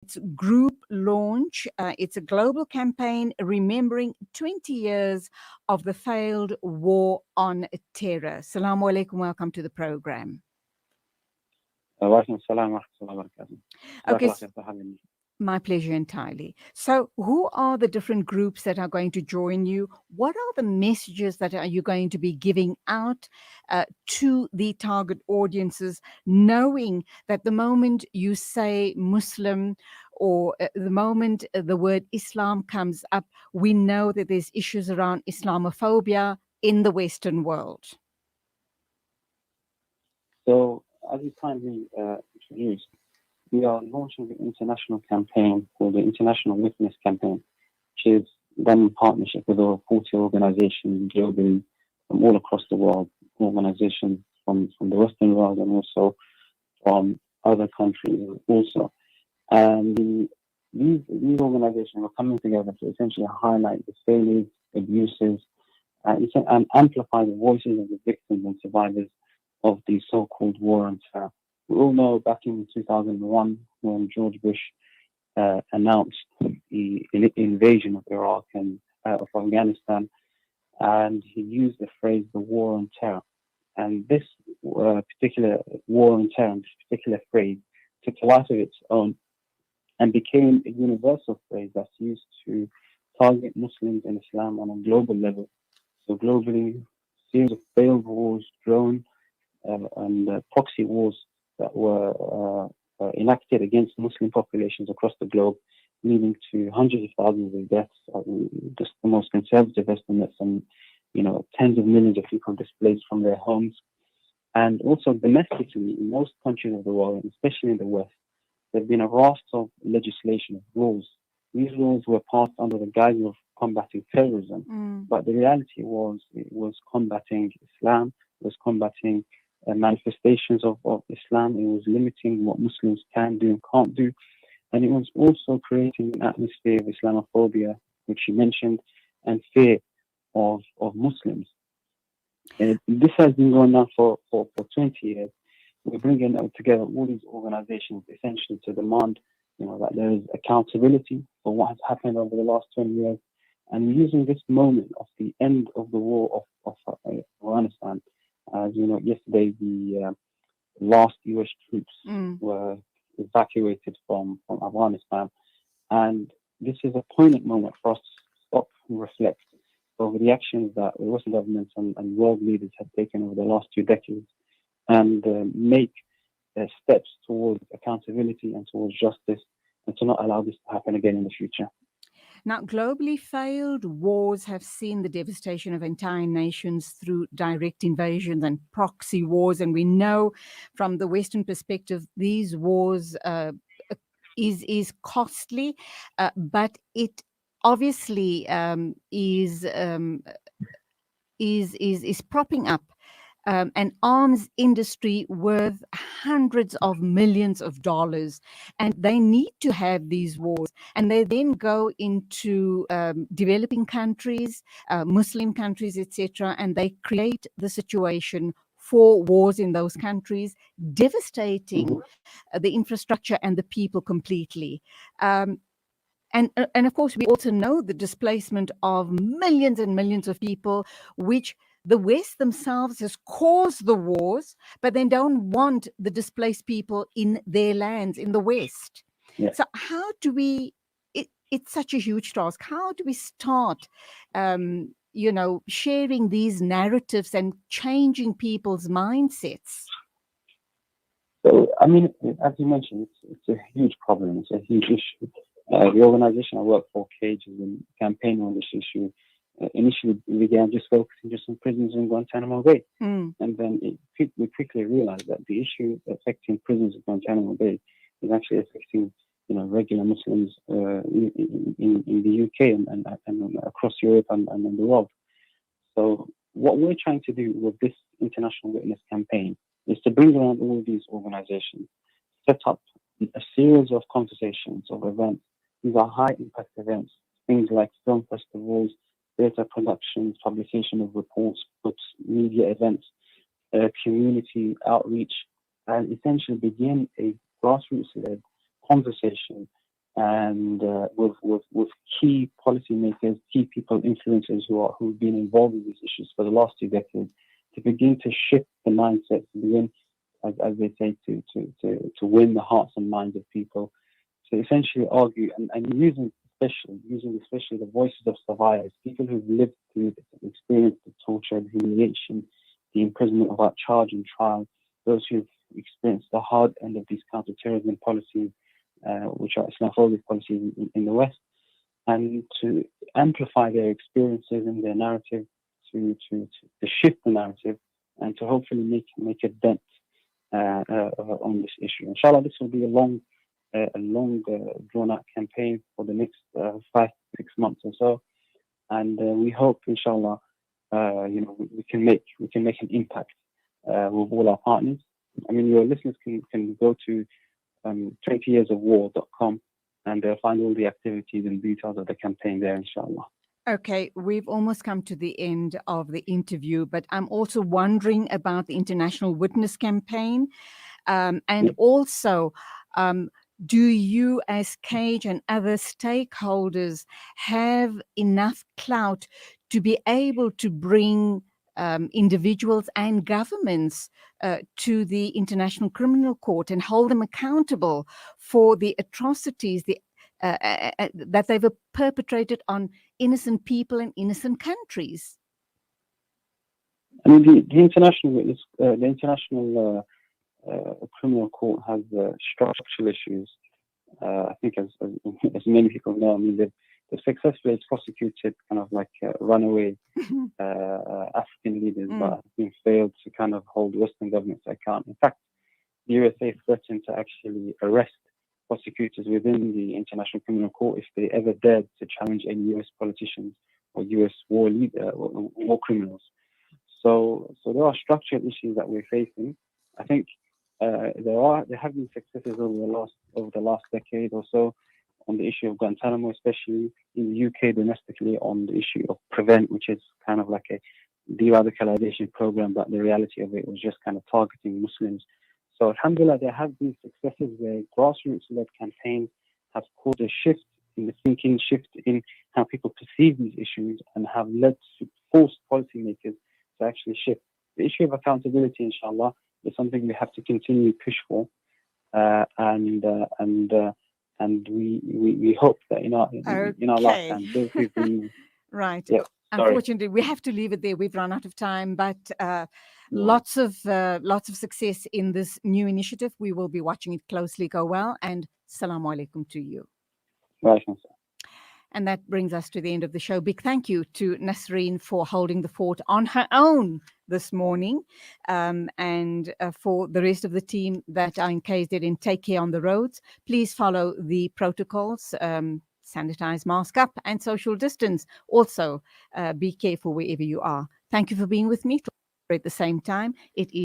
its group launch. It's a global campaign remembering 20 years of the failed war on terror. Assalamu alaikum. Welcome to the program. Walaikum salam wa rahmatullahi wa barakatuh. Okay, Jazakallah khair for having me. my pleasure entirely. So, who are the different groups that are going to join you? What are the messages that are you going to be giving out to the target audiences, knowing that the moment you say Muslim or the moment the word Islam comes up, we know that there's issues around Islamophobia in the Western world? So, as you kindly introduced, we are launching an international campaign called the International Witness Campaign, which is done in partnership with over 40 organizations globally from all across the world, organizations from the Western world and also from other countries also. And these organizations are coming together to essentially highlight the failures, abuses, and amplify the voices of the victims and survivors of the so-called war on terror. We all know back in 2001 when George Bush announced the invasion of Iraq and of Afghanistan, and he used the phrase "the war on terror." And this particular war on terror, this particular phrase, took a life of its own and became a universal phrase that's used to target Muslims and Islam on a global level. So globally, series of failed wars, drone and proxy wars that were enacted against Muslim populations across the globe, leading to hundreds of thousands of deaths, just the most conservative estimates, and tens of millions of people displaced from their homes. And also domestically, in most countries of the world, and especially in the West, there have been a raft of legislation, of laws. These laws were passed under the guise of combating terrorism, but the reality was it was combating Islam, it was combating manifestations of Islam. It was limiting what Muslims can do and can't do. And it was also creating an atmosphere of Islamophobia, which you mentioned, and fear of Muslims. And this has been going on for 20 years. We're bringing together all these organizations essentially to demand that there is accountability for what has happened over the last 20 years. And using this moment of the end of the war of Afghanistan, as you know, yesterday the last US troops were evacuated from Afghanistan. And this is a poignant moment for us to stop and reflect over the actions that the Western governments and world leaders have taken over the last 2 decades and make steps towards accountability and towards justice, and to not allow this to happen again in the future. Now, globally, failed wars have seen the devastation of entire nations through direct invasions and proxy wars. And we know from the Western perspective, these wars is costly, but it obviously is propping up an arms industry worth hundreds of millions of dollars, and they need to have these wars, and they then go into developing countries, Muslim countries, etc., and they create the situation for wars in those countries, devastating the infrastructure and the people completely. And of course, we also know the displacement of millions and millions of people, which the West themselves has caused the wars, but they don't want the displaced people in their lands, in the West. Yeah. So how do we, it's such a huge task. How do we start, sharing these narratives and changing people's mindsets? So, I mean, as you mentioned, it's a huge problem. It's a huge issue. The organization I work for, CAGE, has been campaigning on this issue. Initially, we began just focusing just on prisons in Guantanamo Bay. And then we quickly realized that the issue affecting prisons in Guantanamo Bay is actually affecting regular Muslims in the UK and across Europe and in the world. So what we're trying to do with this International Witness campaign is to bring around all of these organizations, set up a series of conversations, of events. These are high impact events, things like film festivals, theatre productions, publication of reports, books, media events, community outreach, and essentially begin a grassroots-led conversation and with key policymakers, key people, influencers who've been involved in these issues for the last 2 decades, to begin to shift the mindset, to begin, as they say, to win the hearts and minds of people, to essentially argue and using especially the voices of survivors, people who've lived through this, experienced the torture, the humiliation, the imprisonment without charge and trial, those who've experienced the hard end of these counter-terrorism policies, which are Islamophobic policies in the West, and to amplify their experiences and their narrative, to shift the narrative, and to hopefully make a dent on this issue. Inshallah, this will be a long drawn-out campaign for the next 5-6 months or so, and we hope, inshallah, we can make an impact with all our partners. I mean, your listeners can go to 20yearsofwar.com and they'll find all the activities and details of the campaign there, inshallah. Okay, we've almost come to the end of the interview, but I'm also wondering about the International Witness Campaign, and also, do you as Cage and other stakeholders have enough clout to be able to bring individuals and governments to the International Criminal Court and hold them accountable for the atrocities that they've perpetrated on innocent people in innocent countries? I mean, the International Criminal Court has structural issues. I think, as many people know, I mean, they've successfully prosecuted kind of like runaway African leaders, but have been failed to kind of hold Western governments to account. In fact, the USA threatened to actually arrest prosecutors within the International Criminal Court if they ever dared to challenge any US politicians or US war criminals. So there are structural issues that we're facing. I think there have been successes over the last decade or so on the issue of Guantanamo, especially in the UK domestically, on the issue of Prevent, which is kind of like a de-radicalization program, but the reality of it was just kind of targeting Muslims. So alhamdulillah, there have been successes where grassroots-led campaigns have caused a shift in the thinking, shift in how people perceive these issues, and have led to forced policymakers to actually shift. The issue of accountability, inshallah, is something we have to continue to push for, and we hope that in our lifetime, those who've been right. Yeah, unfortunately, we have to leave it there. We've run out of time, but lots of success in this new initiative. We will be watching it closely go well. And Assalamu alaikum to you. Right. And that brings us to the end of the show. Big thank you to Nasreen for holding the fort on her own this morning, and for the rest of the team that are in KZN. Take care on the roads. At follow the protocols. Sanitize, mask up, and social distance. Also, be careful wherever you are. Thank you for being with me at the same time. It is